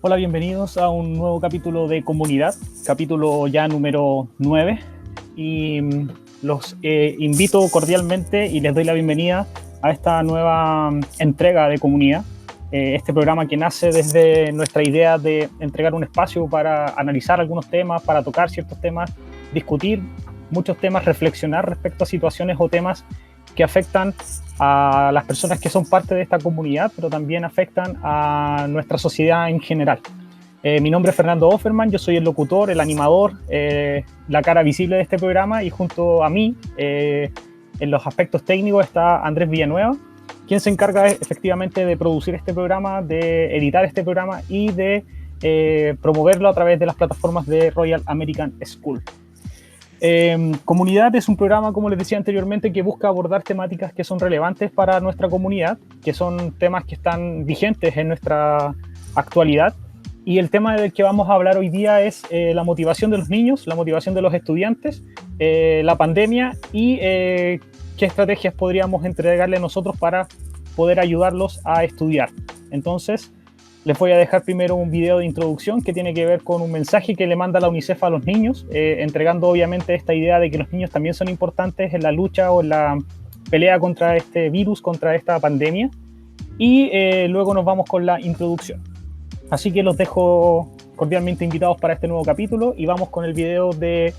Hola, bienvenidos a un nuevo capítulo de Comunidad, capítulo ya número 9. Y los invito cordialmente y les doy la bienvenida a esta nueva entrega de Comunidad. Este programa que nace desde nuestra idea de entregar un espacio para analizar algunos temas, para tocar ciertos temas, discutir muchos temas, reflexionar respecto a situaciones o temas que afectan a las personas que son parte de esta comunidad, pero también afectan a nuestra sociedad en general. Mi nombre es Fernando Offerman, yo soy el locutor, el animador, la cara visible de este programa, y junto a mí, en los aspectos técnicos, está Andrés Villanueva, quien se encarga efectivamente de producir este programa, de editar este programa y de promoverlo a través de las plataformas de Royal American School. Comunidad es un programa, como les decía anteriormente, que busca abordar temáticas que son relevantes para nuestra comunidad, que son temas que están vigentes en nuestra actualidad. Y el tema del que vamos a hablar hoy día es la motivación de los niños, la motivación de los estudiantes, la pandemia y qué estrategias podríamos entregarle nosotros para poder ayudarlos a estudiar. Entonces, les voy a dejar primero un video de introducción que tiene que ver con un mensaje que le manda la UNICEF a los niños, entregando obviamente esta idea de que los niños también son importantes en la lucha o en la pelea contra este virus, contra esta pandemia. Y luego nos vamos con la introducción. Así que los dejo cordialmente invitados para este nuevo capítulo y vamos con el video de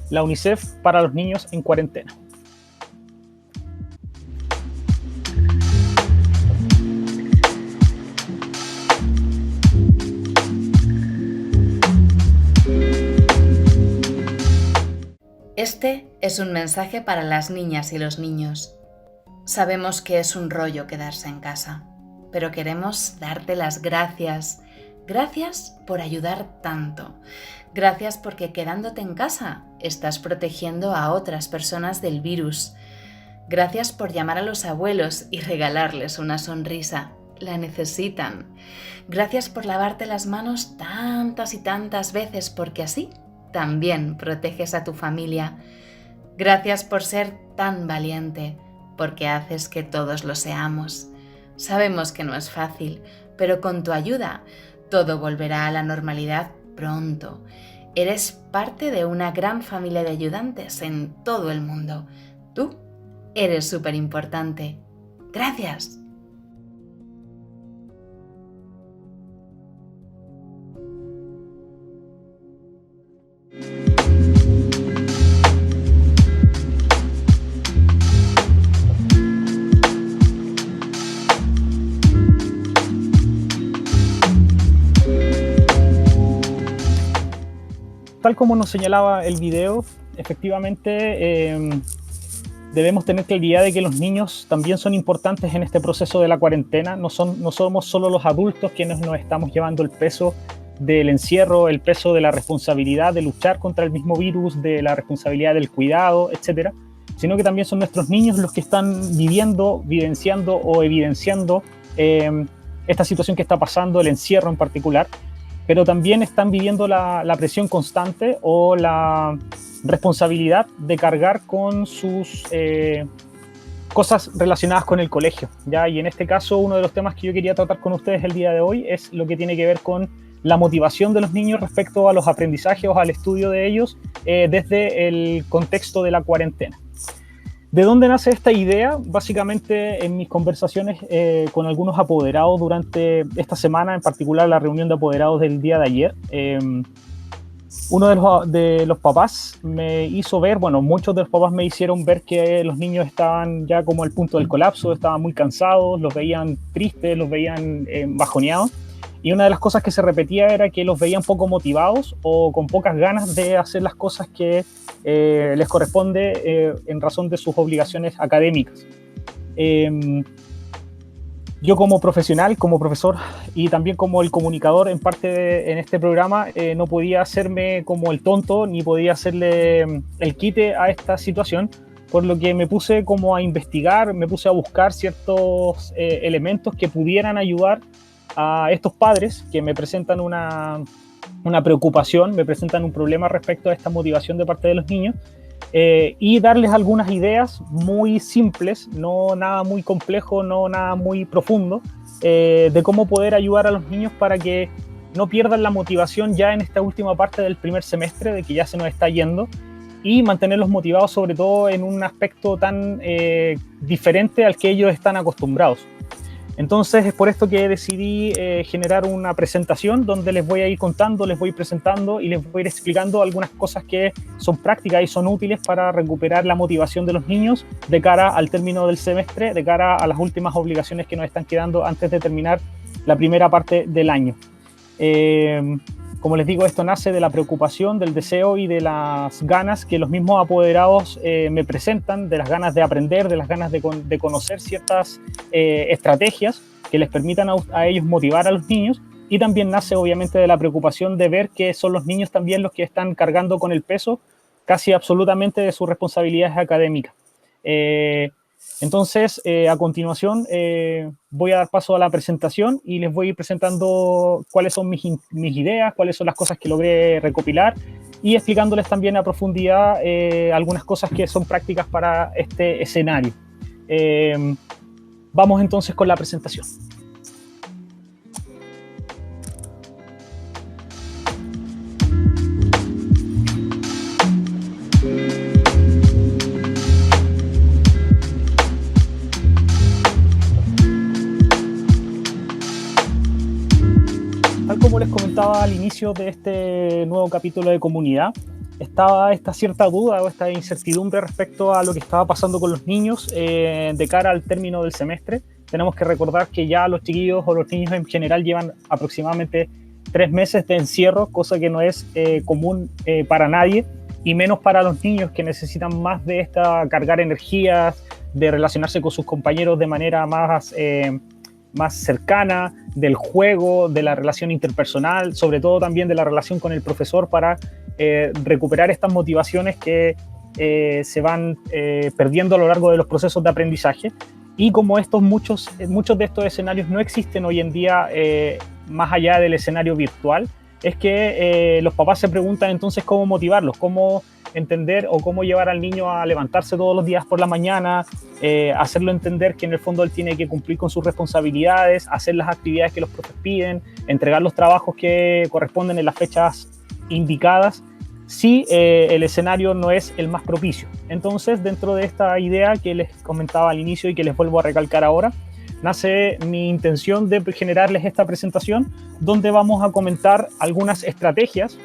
la UNICEF para los niños en cuarentena. Este es un mensaje para las niñas y los niños. Sabemos que es un rollo quedarse en casa, pero queremos darte las gracias. Gracias por ayudar tanto. Gracias porque quedándote en casa estás protegiendo a otras personas del virus. Gracias por llamar a los abuelos y regalarles una sonrisa. La necesitan. Gracias por lavarte las manos tantas y tantas veces, porque así también proteges a tu familia. Gracias por ser tan valiente, porque haces que todos lo seamos. Sabemos que no es fácil, pero con tu ayuda todo volverá a la normalidad pronto. Eres parte de una gran familia de ayudantes en todo el mundo. Tú eres súper importante. Gracias. Tal como nos señalaba el video, efectivamente debemos tener claridad de que los niños también son importantes en este proceso de la cuarentena. No somos solo los adultos quienes nos estamos llevando el peso del encierro, el peso de la responsabilidad de luchar contra el mismo virus, de la responsabilidad del cuidado, etcétera, sino que también son nuestros niños los que están vivenciando o evidenciando esta situación que está pasando, el encierro en particular, pero también están viviendo la presión constante o la responsabilidad de cargar con sus cosas relacionadas con el colegio, ¿ya? Y en este caso, uno de los temas que yo quería tratar con ustedes el día de hoy es lo que tiene que ver con la motivación de los niños respecto a los aprendizajes o al estudio de ellos desde el contexto de la cuarentena. ¿De dónde nace esta idea? Básicamente en mis conversaciones con algunos apoderados durante esta semana, en particular la reunión de apoderados del día de ayer, uno de los papás me hizo ver, bueno, muchos de los papás me hicieron ver que los niños estaban ya como al punto del colapso, estaban muy cansados, los veían tristes, los veían bajoneados. Y una de las cosas que se repetía era que los veían poco motivados o con pocas ganas de hacer las cosas que les corresponde en razón de sus obligaciones académicas. Yo como profesional, como profesor y también como el comunicador en parte en este programa, no podía hacerme como el tonto ni podía hacerle el quite a esta situación, por lo que me puse como a investigar, me puse a buscar ciertos elementos que pudieran ayudar a estos padres que me presentan una preocupación, me presentan un problema respecto a esta motivación de parte de los niños, y darles algunas ideas muy simples, no nada muy complejo, no nada muy profundo, de cómo poder ayudar a los niños para que no pierdan la motivación ya en esta última parte del primer semestre, de que ya se nos está yendo, y mantenerlos motivados sobre todo en un aspecto tan diferente al que ellos están acostumbrados. Entonces es por esto que decidí generar una presentación donde les voy a ir contando, les voy presentando y les voy a ir explicando algunas cosas que son prácticas y son útiles para recuperar la motivación de los niños de cara al término del semestre, de cara a las últimas obligaciones que nos están quedando antes de terminar la primera parte del año. Como les digo, esto nace de la preocupación, del deseo y de las ganas que los mismos apoderados me presentan, de las ganas de aprender, de las ganas de conocer ciertas estrategias que les permitan a ellos motivar a los niños, y también nace obviamente de la preocupación de ver que son los niños también los que están cargando con el peso casi absolutamente de sus responsabilidades académicas. Entonces, a continuación, voy a dar paso a la presentación y les voy a ir presentando cuáles son mis ideas, cuáles son las cosas que logré recopilar, y explicándoles también a profundidad algunas cosas que son prácticas para este escenario. Vamos entonces con la presentación. Tal como les comentaba al inicio de este nuevo capítulo de comunidad, estaba esta cierta duda o esta incertidumbre respecto a lo que estaba pasando con los niños de cara al término del semestre. Tenemos que recordar que ya los chiquillos o los niños en general llevan aproximadamente 3 meses de encierro, cosa que no es común para nadie, y menos para los niños, que necesitan más de esta cargar energías, de relacionarse con sus compañeros de manera más cercana, del juego, de la relación interpersonal, sobre todo también de la relación con el profesor, para recuperar estas motivaciones que se van perdiendo a lo largo de los procesos de aprendizaje. Y como muchos de estos escenarios no existen hoy en día más allá del escenario virtual, es que los papás se preguntan entonces cómo motivarlos, cómo entender o cómo llevar al niño a levantarse todos los días por la mañana, hacerlo entender que en el fondo él tiene que cumplir con sus responsabilidades, hacer las actividades que los profes piden, entregar los trabajos que corresponden en las fechas indicadas, si el escenario no es el más propicio. Entonces, dentro de esta idea que les comentaba al inicio y que les vuelvo a recalcar ahora, nace mi intención de generarles esta presentación donde vamos a comentar algunas estrategias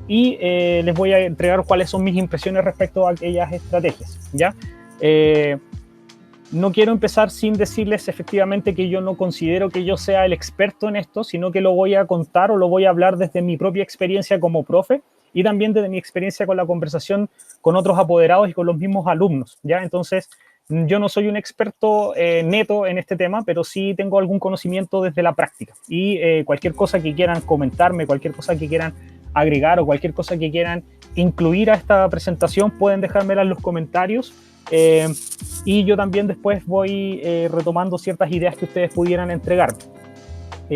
y les voy a entregar cuáles son mis impresiones respecto a aquellas estrategias, ¿ya? No quiero empezar sin decirles efectivamente que yo no considero que yo sea el experto en esto, sino que lo voy a contar o lo voy a hablar desde mi propia experiencia como profe y también desde mi experiencia con la conversación con otros apoderados y con los mismos alumnos, ¿ya? Entonces, yo no soy un experto neto en este tema, pero sí tengo algún conocimiento desde la práctica. Y cualquier cosa que quieran comentarme, cualquier cosa que quieran agregar o cualquier cosa que quieran incluir a esta presentación, pueden dejármela en los comentarios. Y yo también después voy retomando ciertas ideas que ustedes pudieran entregarme.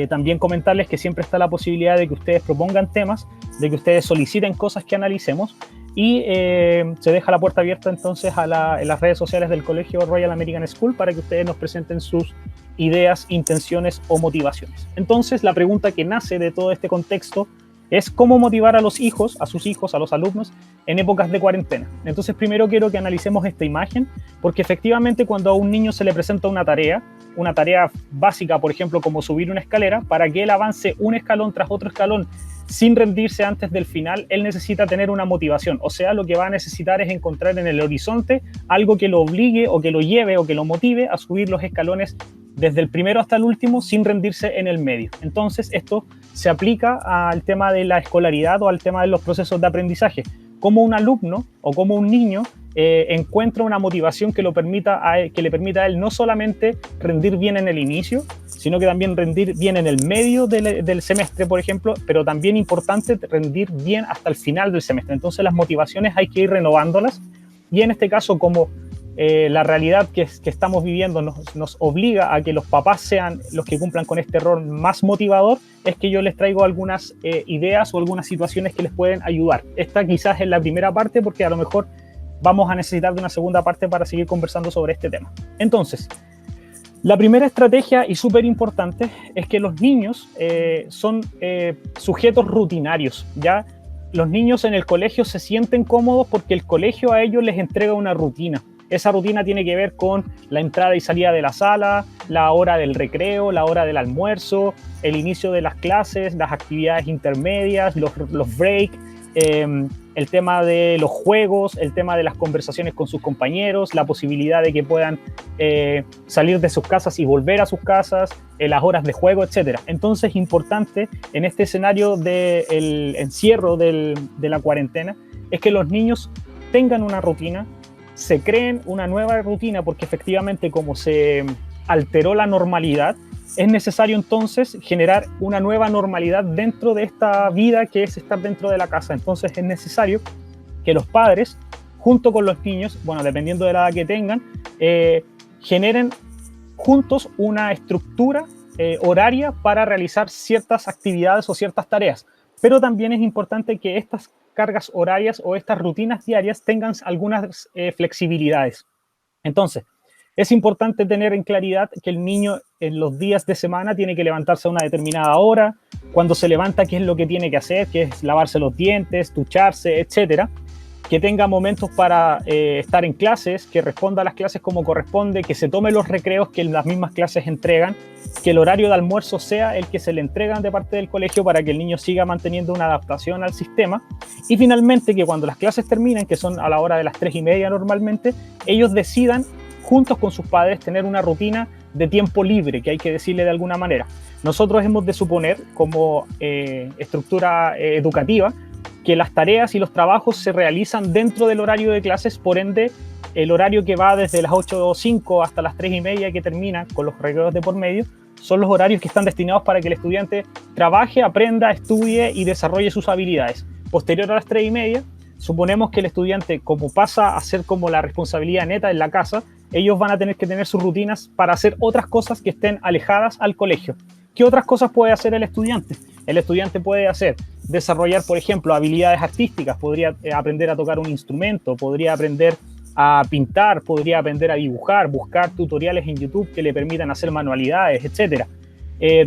También comentarles que siempre está la posibilidad de que ustedes propongan temas, de que ustedes soliciten cosas que analicemos, y se deja la puerta abierta entonces en las redes sociales del Colegio Royal American School para que ustedes nos presenten sus ideas, intenciones o motivaciones. Entonces, la pregunta que nace de todo este contexto es cómo motivar a los hijos, a sus hijos, a los alumnos en épocas de cuarentena. Entonces, primero quiero que analicemos esta imagen, porque efectivamente cuando a un niño se le presenta una tarea básica, por ejemplo, como subir una escalera, para que él avance un escalón tras otro escalón sin rendirse antes del final, él necesita tener una motivación. O sea, lo que va a necesitar es encontrar en el horizonte algo que lo obligue o que lo lleve o que lo motive a subir los escalones desde el primero hasta el último sin rendirse en el medio. Entonces, esto se aplica al tema de la escolaridad o al tema de los procesos de aprendizaje. Como un alumno o como un niño encuentra una motivación que le permita a él no solamente rendir bien en el inicio, sino que también rendir bien en el medio del semestre, por ejemplo, pero también importante rendir bien hasta el final del semestre. Entonces las motivaciones hay que ir renovándolas, y en este caso, como la realidad que estamos viviendo nos obliga a que los papás sean los que cumplan con este rol más motivador, es que yo les traigo algunas ideas o algunas situaciones que les pueden ayudar. Esta quizás es la primera parte, porque a lo mejor vamos a necesitar de una segunda parte para seguir conversando sobre este tema. Entonces, La primera estrategia, y súper importante, es que los niños son sujetos rutinarios, ¿ya? Los niños en el colegio se sienten cómodos porque el colegio a ellos les entrega una rutina. Esa rutina tiene que ver con la entrada y salida de la sala, la hora del recreo, la hora del almuerzo, el inicio de las clases, las actividades intermedias, los breaks, el tema de los juegos, el tema de las conversaciones con sus compañeros, la posibilidad de que puedan salir de sus casas y volver a sus casas, las horas de juego, etc. Entonces es importante en este escenario del encierro de la cuarentena, es que los niños tengan una rutina, se creen una nueva rutina, porque efectivamente como se alteró la normalidad, es necesario entonces generar una nueva normalidad dentro de esta vida que es estar dentro de la casa. Entonces es necesario que los padres, junto con los niños, bueno, dependiendo de la edad que tengan, generen juntos una estructura horaria para realizar ciertas actividades o ciertas tareas. Pero también es importante que estas cargas horarias o estas rutinas diarias tengan algunas flexibilidades. Entonces, es importante tener en claridad que el niño en los días de semana tiene que levantarse a una determinada hora, cuando se levanta qué es lo que tiene que hacer, que es lavarse los dientes, ducharse, etcétera, que tenga momentos para estar en clases, que responda a las clases como corresponde, que se tome los recreos que las mismas clases entregan, que el horario de almuerzo sea el que se le entregan de parte del colegio para que el niño siga manteniendo una adaptación al sistema, y finalmente que cuando las clases terminen, que son a la hora de las 3:30 normalmente, ellos decidan juntos con sus padres tener una rutina de tiempo libre, que hay que decirle de alguna manera. Nosotros hemos de suponer como estructura educativa que las tareas y los trabajos se realizan dentro del horario de clases, por ende el horario que va desde las 8:05 hasta las 3:30 que termina con los recreos de por medio, son los horarios que están destinados para que el estudiante trabaje, aprenda, estudie y desarrolle sus habilidades. Posterior a las 3:30, suponemos que el estudiante, como pasa a ser como la responsabilidad neta en la casa, ellos van a tener que tener sus rutinas para hacer otras cosas que estén alejadas al colegio. ¿Qué otras cosas puede hacer el estudiante? El estudiante puede desarrollar, por ejemplo, habilidades artísticas, podría aprender a tocar un instrumento, podría aprender a pintar, podría aprender a dibujar, buscar tutoriales en YouTube que le permitan hacer manualidades, etc.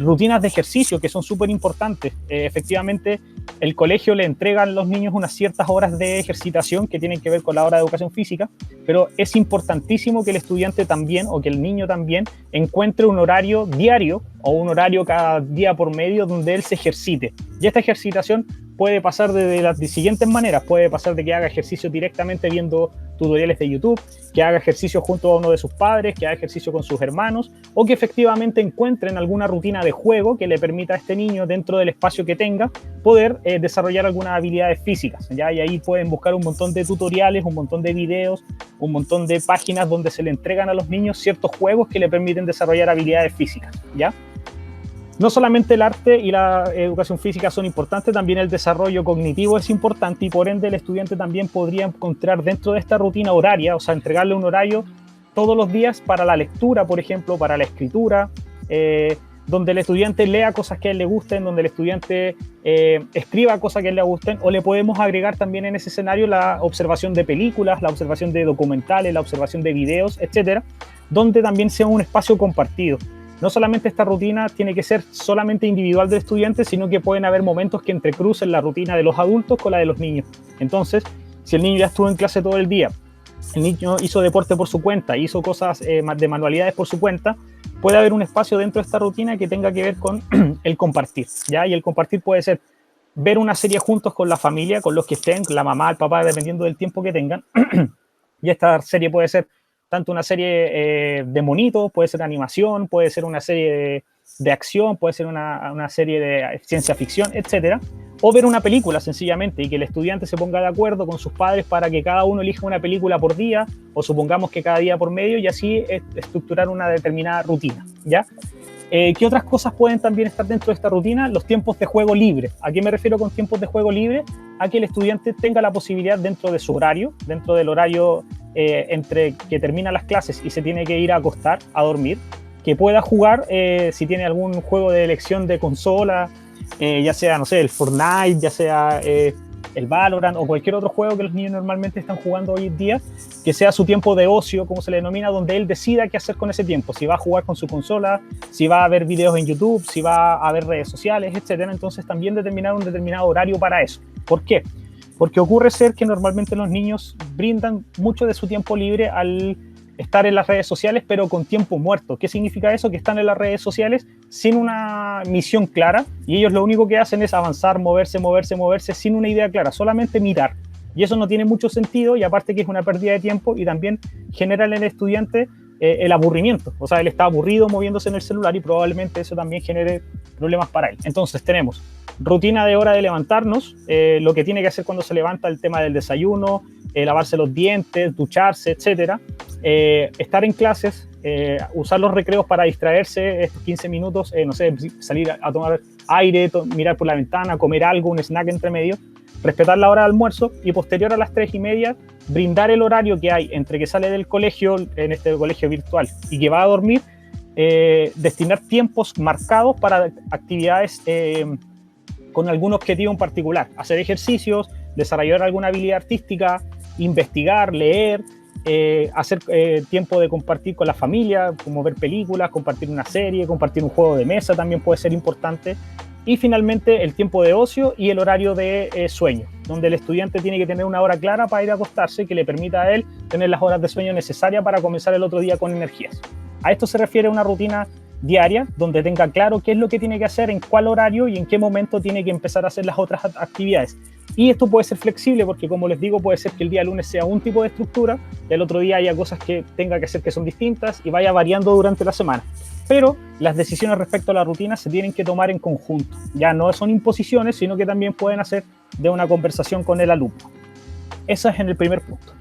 Rutinas de ejercicio que son súper importantes. Efectivamente, el colegio le entrega a los niños unas ciertas horas de ejercitación que tienen que ver con la hora de educación física, pero es importantísimo que el estudiante también, o que el niño también, encuentre un horario diario o un horario cada día por medio donde él se ejercite. Y esta ejercitación puede pasar de las siguientes maneras. Puede pasar de que haga ejercicio directamente viendo tutoriales de YouTube, que haga ejercicio junto a uno de sus padres, que haga ejercicio con sus hermanos, o que efectivamente encuentren alguna rutina de juego que le permita a este niño, dentro del espacio que tenga, poder desarrollar algunas habilidades físicas, ¿ya? Y ahí pueden buscar un montón de tutoriales, un montón de videos, un montón de páginas donde se le entregan a los niños ciertos juegos que le permiten desarrollar habilidades físicas, ¿ya? No solamente el arte y la educación física son importantes, también el desarrollo cognitivo es importante, y por ende el estudiante también podría encontrar dentro de esta rutina horaria, o sea, entregarle un horario todos los días para la lectura, por ejemplo, para la escritura, donde el estudiante lea cosas que a él le gusten, donde el estudiante escriba cosas que a él le gusten, o le podemos agregar también en ese escenario la observación de películas, la observación de documentales, la observación de videos, etcétera, donde también sea un espacio compartido. No solamente esta rutina tiene que ser solamente individual del estudiante, sino que pueden haber momentos que entrecrucen la rutina de los adultos con la de los niños. Entonces, si el niño ya estuvo en clase todo el día, el niño hizo deporte por su cuenta, hizo cosas de manualidades por su cuenta, puede haber un espacio dentro de esta rutina que tenga que ver con el compartir, ¿ya? Y el compartir puede ser ver una serie juntos con la familia, con los que estén, la mamá, el papá, dependiendo del tiempo que tengan. Y esta serie puede ser tanto una serie de monitos, puede ser animación, puede ser una serie de acción, puede ser una serie de ciencia ficción, etcétera, o ver una película sencillamente, y que el estudiante se ponga de acuerdo con sus padres para que cada uno elija una película por día, o supongamos que cada día por medio, y así estructurar una determinada rutina, ¿ya? ¿Qué otras cosas pueden también estar dentro de esta rutina? Los tiempos de juego libre. ¿A qué me refiero con tiempos de juego libre? A que el estudiante tenga la posibilidad dentro de su horario, dentro del horario entre que terminan las clases y se tiene que ir a acostar, a dormir, que pueda jugar si tiene algún juego de elección de consola, ya sea, no sé, el Fortnite, ya sea el Valorant o cualquier otro juego que los niños normalmente están jugando hoy en día, que sea su tiempo de ocio, como se le denomina, donde él decida qué hacer con ese tiempo, si va a jugar con su consola, si va a ver videos en YouTube, si va a ver redes sociales, etcétera. Entonces también determinar un determinado horario para eso. ¿Por qué? Porque ocurre ser que normalmente los niños brindan mucho de su tiempo libre al estar en las redes sociales, pero con tiempo muerto. ¿Qué significa eso? Que están en las redes sociales sin una misión clara y ellos lo único que hacen es avanzar, moverse sin una idea clara, solamente mirar. Y eso no tiene mucho sentido y aparte que es una pérdida de tiempo y también genera en el estudiante el aburrimiento. O sea, él está aburrido moviéndose en el celular y probablemente eso también genere problemas para él. Entonces tenemos rutina de hora de levantarnos, lo que tiene que hacer cuando se levanta, el tema del desayuno, lavarse los dientes, ducharse, etcétera. Estar en clases, usar los recreos para distraerse, estos 15 minutos, no sé, salir a tomar aire, mirar por la ventana, comer algo, un snack entre medio, respetar la hora de almuerzo y posterior a las 3:30 brindar el horario que hay entre que sale del colegio, en este colegio virtual, y que va a dormir, destinar tiempos marcados para actividades con algún objetivo en particular, hacer ejercicios, desarrollar alguna habilidad artística, investigar, leer, hacer tiempo de compartir con la familia, como ver películas, compartir una serie, compartir un juego de mesa también puede ser importante. Y finalmente el tiempo de ocio y el horario de sueño, donde el estudiante tiene que tener una hora clara para ir a acostarse que le permita a él tener las horas de sueño necesarias para comenzar el otro día con energías. A esto se refiere una rutina diaria donde tenga claro qué es lo que tiene que hacer, en cuál horario y en qué momento tiene que empezar a hacer las otras actividades. Y esto puede ser flexible porque, como les digo, puede ser que el día lunes sea un tipo de estructura, el otro día haya cosas que tenga que hacer que son distintas y vaya variando durante la semana. Pero las decisiones respecto a la rutina se tienen que tomar en conjunto. Ya no son imposiciones, sino que también pueden hacer de una conversación con el alumno. Eso es en el primer punto.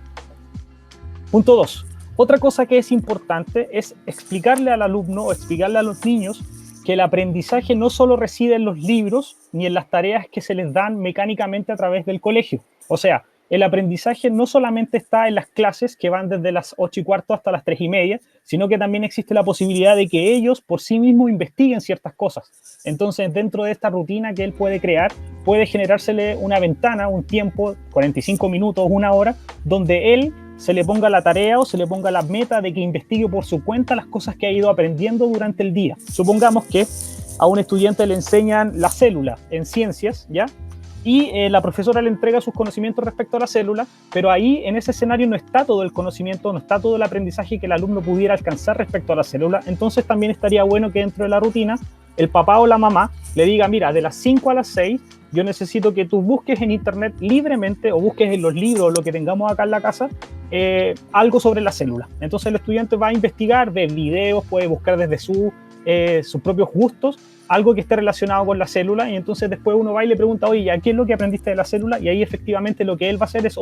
Punto 2. Otra cosa que es importante es explicarle al alumno o explicarle a los niños que el aprendizaje no solo reside en los libros ni en las tareas que se les dan mecánicamente a través del colegio. O sea, el aprendizaje no solamente está en las clases que van desde las 8:15 hasta las 3:30, sino que también existe la posibilidad de que ellos por sí mismos investiguen ciertas cosas. Entonces, dentro de esta rutina que él puede crear, puede generársele una ventana, un tiempo, 45 minutos, una hora, donde él se le ponga la tarea o se le ponga la meta de que investigue por su cuenta las cosas que ha ido aprendiendo durante el día. Supongamos que a un estudiante le enseñan la célula en ciencias, ¿ya? Y la profesora le entrega sus conocimientos respecto a la célula, pero ahí en ese escenario no está todo el conocimiento, no está todo el aprendizaje que el alumno pudiera alcanzar respecto a la célula. Entonces también estaría bueno que dentro de la rutina el papá o la mamá le diga, mira, de las 5 a las 6 yo necesito que tú busques en internet libremente o busques en los libros, lo que tengamos acá en la casa, algo sobre la célula. Entonces el estudiante va a investigar, ve videos, puede buscar desde sus propios gustos algo que esté relacionado con la célula y entonces después uno va y le pregunta, oye, ¿qué es lo que aprendiste de la célula? Y ahí efectivamente lo que él va a hacer es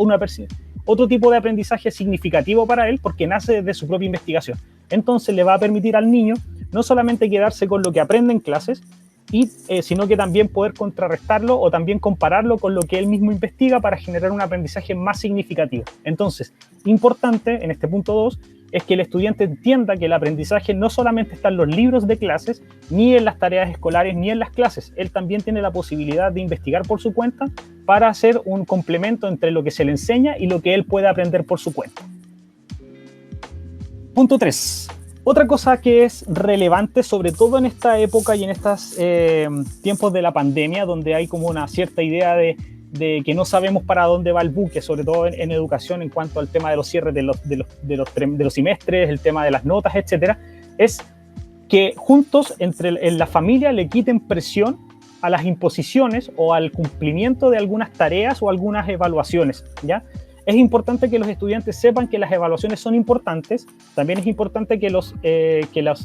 otro tipo de aprendizaje significativo para él porque nace de su propia investigación. Entonces le va a permitir al niño no solamente quedarse con lo que aprende en clases, sino que también poder contrarrestarlo o también compararlo con lo que él mismo investiga para generar un aprendizaje más significativo. Entonces, importante en este punto 2 es que el estudiante entienda que el aprendizaje no solamente está en los libros de clases, ni en las tareas escolares, ni en las clases. Él también tiene la posibilidad de investigar por su cuenta para hacer un complemento entre lo que se le enseña y lo que él puede aprender por su cuenta. Punto 3. Otra cosa que es relevante, sobre todo en esta época y en estos tiempos de la pandemia, donde hay como una cierta idea de que no sabemos para dónde va el buque, sobre todo en educación en cuanto al tema de los cierres de los semestres, el tema de las notas, etcétera, es que juntos en la familia le quiten presión a las imposiciones o al cumplimiento de algunas tareas o algunas evaluaciones, ¿ya? Es importante que los estudiantes sepan que las evaluaciones son importantes. También es importante que los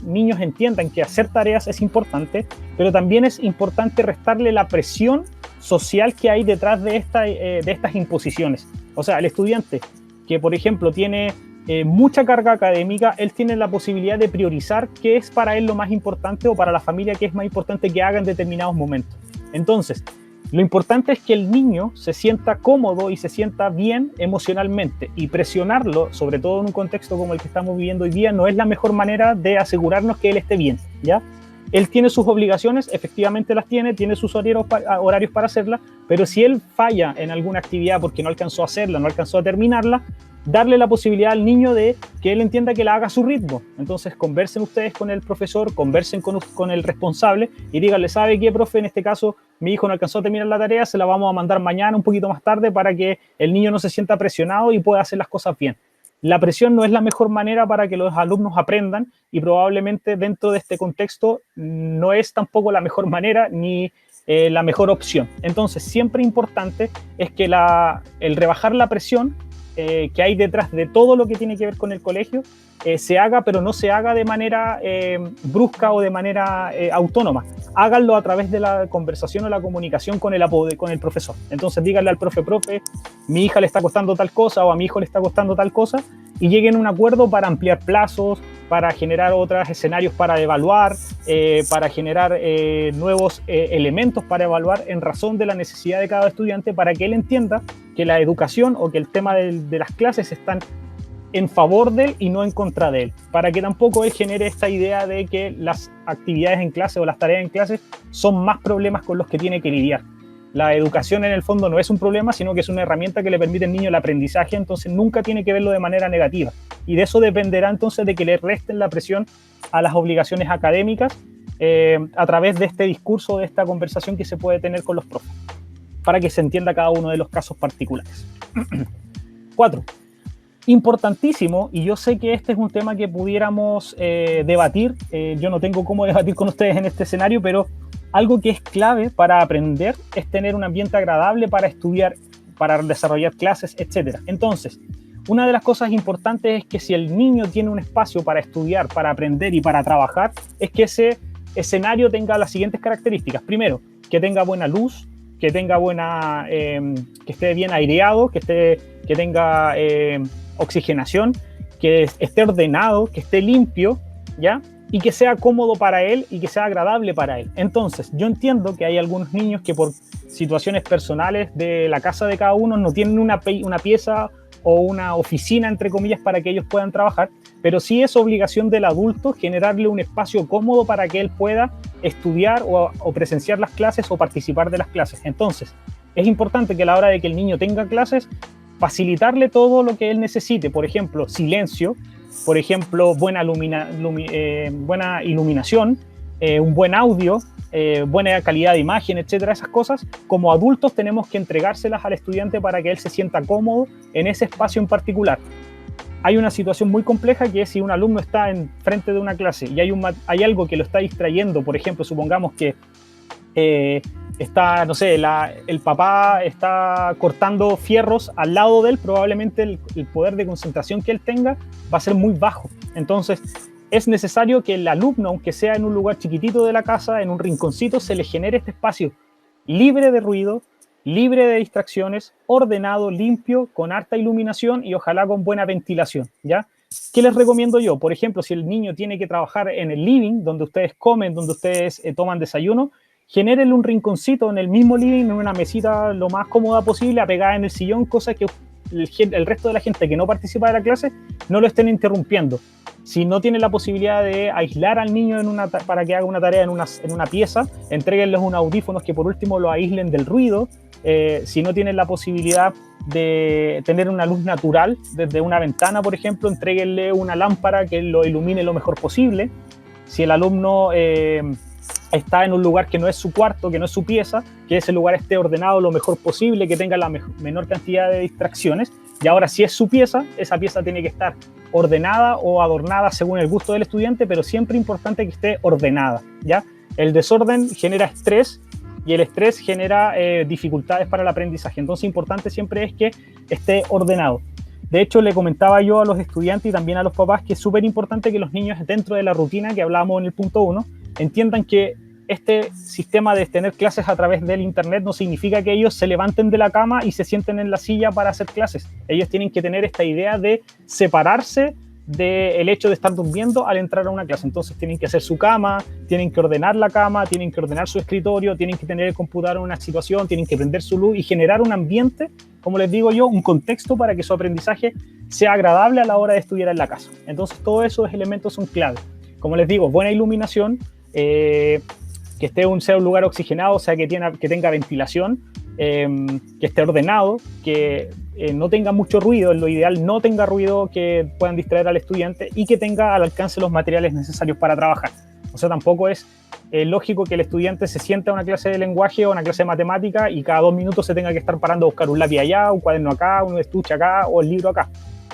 niños entiendan que hacer tareas es importante, pero también es importante restarle la presión social que hay detrás de estas imposiciones. O sea, el estudiante que, por ejemplo, tiene mucha carga académica, él tiene la posibilidad de priorizar qué es para él lo más importante o para la familia qué es más importante que haga en determinados momentos. Entonces, lo importante es que el niño se sienta cómodo y se sienta bien emocionalmente, y presionarlo, sobre todo en un contexto como el que estamos viviendo hoy día, no es la mejor manera de asegurarnos que él esté bien, ¿ya? Él tiene sus obligaciones, efectivamente las tiene sus horarios para hacerlas, pero si él falla en alguna actividad porque no alcanzó a hacerla, no alcanzó a terminarla, darle la posibilidad al niño de que él entienda que la haga a su ritmo. Entonces conversen ustedes con el profesor, conversen con el responsable y díganle, ¿sabe qué, profe? En este caso mi hijo no alcanzó a terminar la tarea, se la vamos a mandar mañana un poquito más tarde para que el niño no se sienta presionado y pueda hacer las cosas bien. La presión no es la mejor manera para que los alumnos aprendan y probablemente dentro de este contexto no es tampoco la mejor manera ni la mejor opción. Entonces, siempre importante es que el rebajar la presión que hay detrás de todo lo que tiene que ver con el colegio se haga, pero no se haga de manera brusca o de manera autónoma. Háganlo a través de la conversación o la comunicación con el profesor. Entonces díganle al profe, mi hija le está costando tal cosa o a mi hijo le está costando tal cosa, y lleguen a un acuerdo para ampliar plazos, para generar otros escenarios para evaluar, para generar nuevos elementos para evaluar en razón de la necesidad de cada estudiante, para que él entienda que la educación o que el tema de las clases están en favor de él y no en contra de él, para que tampoco él genere esta idea de que las actividades en clase o las tareas en clase son más problemas con los que tiene que lidiar. La educación en el fondo no es un problema, sino que es una herramienta que le permite al niño el aprendizaje, entonces nunca tiene que verlo de manera negativa. Y de eso dependerá entonces de que le resten la presión a las obligaciones académicas a través de este discurso, de esta conversación que se puede tener con los profes, para que se entienda cada uno de los casos particulares. 4. Importantísimo, y yo sé que este es un tema que pudiéramos debatir, yo no tengo cómo debatir con ustedes en este escenario, pero algo que es clave para aprender es tener un ambiente agradable para estudiar, para desarrollar clases, etc. Entonces, una de las cosas importantes es que si el niño tiene un espacio para estudiar, para aprender y para trabajar, es que ese escenario tenga las siguientes características. Primero, que tenga buena luz, que tenga que esté bien aireado, que tenga oxigenación, que esté ordenado, que esté limpio, ¿ya? Y que sea cómodo para él y que sea agradable para él. Entonces, yo entiendo que hay algunos niños que por situaciones personales de la casa de cada uno no tienen una pieza o una oficina, entre comillas, para que ellos puedan trabajar, pero sí es obligación del adulto generarle un espacio cómodo para que él pueda estudiar o presenciar las clases o participar de las clases. Entonces, es importante que a la hora de que el niño tenga clases, facilitarle todo lo que él necesite, por ejemplo, silencio, por ejemplo, buena iluminación, un buen audio, buena calidad de imagen, etcétera. Esas cosas, como adultos tenemos que entregárselas al estudiante para que él se sienta cómodo en ese espacio en particular. Hay una situación muy compleja que es si un alumno está en frente de una clase y hay algo que lo está distrayendo, por ejemplo, supongamos que está, no sé, el papá está cortando fierros al lado de él, probablemente el poder de concentración que él tenga va a ser muy bajo. Entonces, es necesario que el alumno, aunque sea en un lugar chiquitito de la casa, en un rinconcito, se le genere este espacio libre de ruido, libre de distracciones, ordenado, limpio, con harta iluminación y ojalá con buena ventilación, ¿ya? ¿Qué les recomiendo yo? Por ejemplo, si el niño tiene que trabajar en el living, donde ustedes comen, donde ustedes toman desayuno, genérenle un rinconcito en el mismo living, en una mesita lo más cómoda posible, apegada en el sillón, cosa que el resto de la gente que no participa de la clase no lo estén interrumpiendo. Si no tienen la posibilidad de aislar al niño para que haga una tarea en una pieza, entréguenles unos audífonos que por último lo aíslen del ruido. Si no tienen la posibilidad de tener una luz natural desde una ventana, por ejemplo, entréguenle una lámpara que lo ilumine lo mejor posible. Si el alumno está en un lugar que no es su cuarto, que no es su pieza, que ese lugar esté ordenado lo mejor posible, que tenga la menor cantidad de distracciones. Y ahora, si es su pieza, esa pieza tiene que estar ordenada o adornada según el gusto del estudiante, pero siempre importante que esté ordenada, ¿ya? El desorden genera estrés y el estrés genera dificultades para el aprendizaje. Entonces, importante siempre es que esté ordenado. De hecho, le comentaba yo a los estudiantes y también a los papás que es súper importante que los niños, dentro de la rutina que hablábamos en el punto 1, entiendan que este sistema de tener clases a través del internet no significa que ellos se levanten de la cama y se sienten en la silla para hacer clases. Ellos tienen que tener esta idea de separarse del hecho de estar durmiendo al entrar a una clase. Entonces tienen que hacer su cama, tienen que ordenar la cama, tienen que ordenar su escritorio, tienen que tener el computador en una situación, tienen que prender su luz y generar un ambiente, como les digo yo, un contexto para que su aprendizaje sea agradable a la hora de estudiar en la casa. Entonces todos esos elementos son clave. Como les digo, buena iluminación, que sea un lugar oxigenado, o sea, que tenga ventilación, que esté ordenado, que no tenga mucho ruido, en lo ideal no tenga ruido que puedan distraer al estudiante, y que tenga al alcance los materiales necesarios para trabajar. O sea, tampoco es lógico que el estudiante se sienta a una clase de lenguaje o una clase de matemática y cada 2 minutos se tenga que estar parando a buscar un lápiz allá, un cuaderno acá, un estuche acá o el libro acá.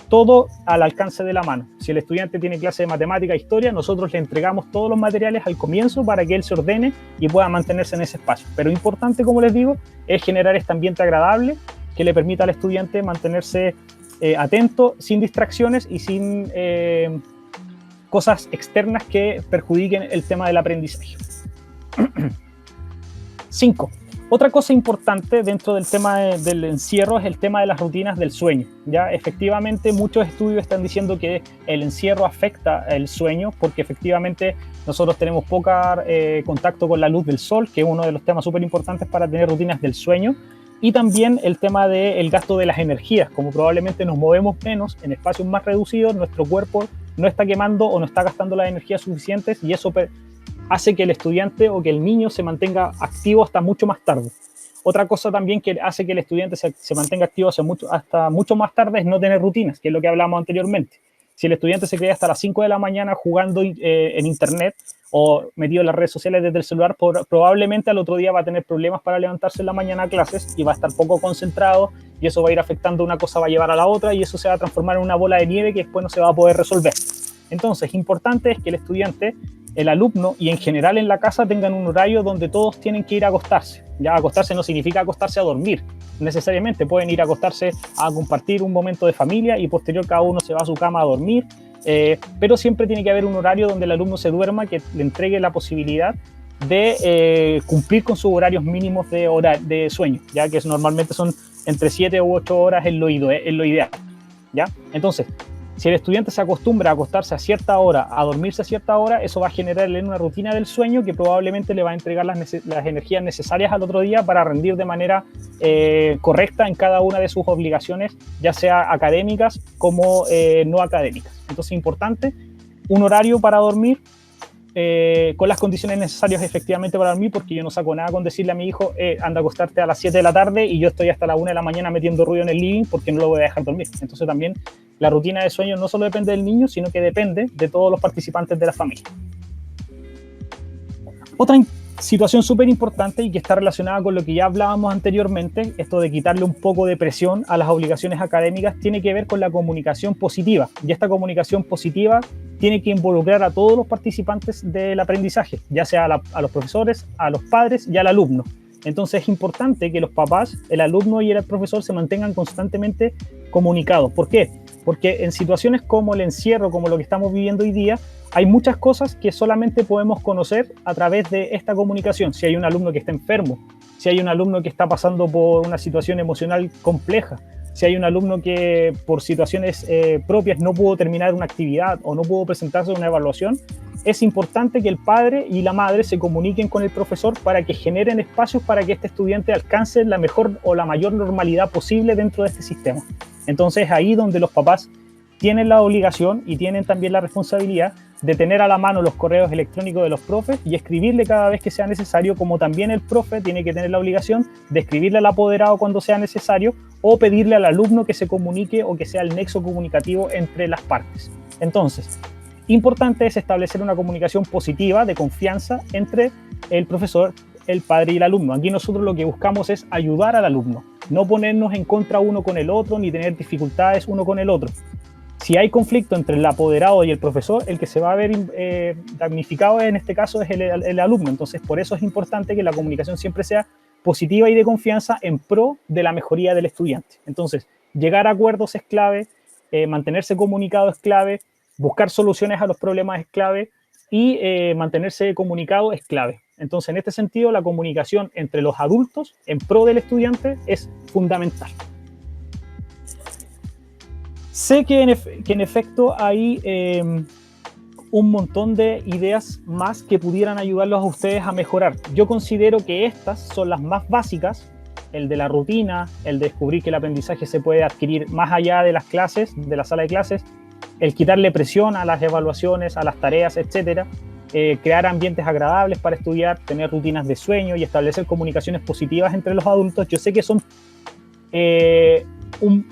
Todo al alcance de la mano. Si el estudiante tiene clase de matemática e historia, nosotros le entregamos todos los materiales al comienzo para que él se ordene y pueda mantenerse en ese espacio. Pero importante, como les digo, es generar este ambiente agradable que le permita al estudiante mantenerse atento, sin distracciones y sin cosas externas que perjudiquen el tema del aprendizaje. 5. Otra cosa importante dentro del tema del encierro es el tema de las rutinas del sueño. ¿Ya? Efectivamente, muchos estudios están diciendo que el encierro afecta el sueño porque efectivamente nosotros tenemos poco contacto con la luz del sol, que es uno de los temas súper importantes para tener rutinas del sueño, y también el tema del gasto de las energías. Como probablemente nos movemos menos en espacios más reducidos, nuestro cuerpo no está quemando o no está gastando las energías suficientes, y eso hace que el estudiante o que el niño se mantenga activo hasta mucho más tarde. Otra cosa también que hace que el estudiante se mantenga activo hasta mucho más tarde es no tener rutinas, que es lo que hablamos anteriormente. Si el estudiante se queda hasta las 5 de la mañana jugando en internet o metido en las redes sociales desde el celular, probablemente al otro día va a tener problemas para levantarse en la mañana a clases y va a estar poco concentrado, y eso va a ir afectando, una cosa va a llevar a la otra y eso se va a transformar en una bola de nieve que después no se va a poder resolver. Entonces, importante es que el estudiante, el alumno y en general en la casa tengan un horario donde todos tienen que ir a acostarse. Ya acostarse no significa acostarse a dormir, necesariamente pueden ir a acostarse a compartir un momento de familia y posterior cada uno se va a su cama a dormir, pero siempre tiene que haber un horario donde el alumno se duerma que le entregue la posibilidad de cumplir con sus horarios mínimos de sueño, ya que normalmente son entre 7 u 8 horas en lo ideal. ¿Ya? Entonces, si el estudiante se acostumbra a acostarse a cierta hora, a dormirse a cierta hora, eso va a generarle una rutina del sueño que probablemente le va a entregar las energías necesarias al otro día para rendir de manera correcta en cada una de sus obligaciones, ya sea académicas como no académicas. Entonces, importante, un horario para dormir, con las condiciones necesarias efectivamente para dormir, porque yo no saco nada con decirle a mi hijo anda a acostarte a las 7 de la tarde y yo estoy hasta la 1 de la mañana metiendo ruido en el living porque no lo voy a dejar dormir. Entonces también la rutina de sueño no solo depende del niño, sino que depende de todos los participantes de la familia. Otra situación súper importante y que está relacionada con lo que ya hablábamos anteriormente, esto de quitarle un poco de presión a las obligaciones académicas, tiene que ver con la comunicación positiva. Y esta comunicación positiva tiene que involucrar a todos los participantes del aprendizaje, ya sea a los profesores, a los padres y al alumno. Entonces es importante que los papás, el alumno y el profesor se mantengan constantemente comunicados. ¿Por qué? Porque en situaciones como el encierro, como lo que estamos viviendo hoy día, hay muchas cosas que solamente podemos conocer a través de esta comunicación. Si hay un alumno que está enfermo, si hay un alumno que está pasando por una situación emocional compleja, si hay un alumno que por situaciones propias no pudo terminar una actividad o no pudo presentarse una evaluación, es importante que el padre y la madre se comuniquen con el profesor para que generen espacios para que este estudiante alcance la mejor o la mayor normalidad posible dentro de este sistema. Entonces ahí donde los papás tienen la obligación y tienen también la responsabilidad de tener a la mano los correos electrónicos de los profes y escribirle cada vez que sea necesario, como también el profe tiene que tener la obligación de escribirle al apoderado cuando sea necesario o pedirle al alumno que se comunique o que sea el nexo comunicativo entre las partes. Entonces, importante es establecer una comunicación positiva, de confianza entre el profesor, el padre y el alumno. Aquí nosotros lo que buscamos es ayudar al alumno, no ponernos en contra uno con el otro ni tener dificultades uno con el otro. Si hay conflicto entre el apoderado y el profesor, el que se va a ver damnificado en este caso es el alumno. Entonces, por eso es importante que la comunicación siempre sea positiva y de confianza en pro de la mejoría del estudiante. Entonces, llegar a acuerdos es clave, mantenerse comunicado es clave, buscar soluciones a los problemas es clave y mantenerse comunicado es clave. Entonces, en este sentido, la comunicación entre los adultos en pro del estudiante es fundamental. Sé que en efecto hay un montón de ideas más que pudieran ayudarlos a ustedes a mejorar. Yo considero que estas son las más básicas, el de la rutina, el de descubrir que el aprendizaje se puede adquirir más allá de las clases, de la sala de clases, el quitarle presión a las evaluaciones, a las tareas, etc. crear ambientes agradables para estudiar, tener rutinas de sueño y establecer comunicaciones positivas entre los adultos. Yo sé que son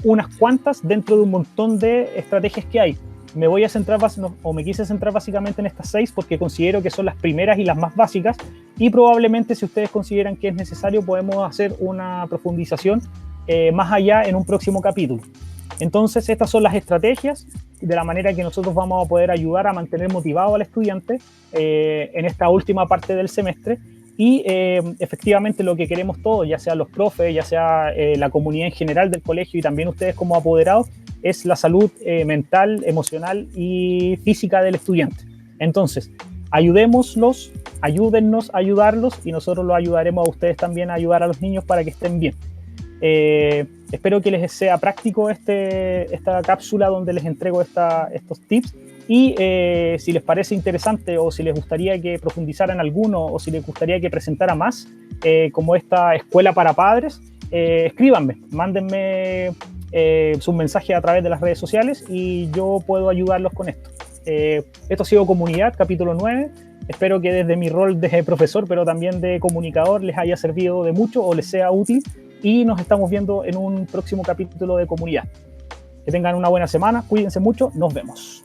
unas cuantas dentro de un montón de estrategias que hay. Me voy a centrar, me quise centrar básicamente en estas 6 porque considero que son las primeras y las más básicas, y probablemente si ustedes consideran que es necesario podemos hacer una profundización más allá en un próximo capítulo. Entonces estas son las estrategias de la manera que nosotros vamos a poder ayudar a mantener motivado al estudiante en esta última parte del semestre. Y efectivamente lo que queremos todos, ya sea los profes, ya sea la comunidad en general del colegio y también ustedes como apoderados, es la salud mental, emocional y física del estudiante. Entonces, ayudémoslos, ayúdennos a ayudarlos, y nosotros los ayudaremos a ustedes también a ayudar a los niños para que estén bien. Espero que les sea práctico esta cápsula donde les entrego estos tips. Y si les parece interesante, o si les gustaría que profundizara en alguno, o si les gustaría que presentara más, como esta escuela para padres, escríbanme, mándenme sus mensajes a través de las redes sociales y yo puedo ayudarlos con esto. Esto ha sido Comunidad, capítulo 9. Espero que desde mi rol de profesor, pero también de comunicador, les haya servido de mucho o les sea útil, y nos estamos viendo en un próximo capítulo de Comunidad. Que tengan una buena semana, cuídense mucho, nos vemos.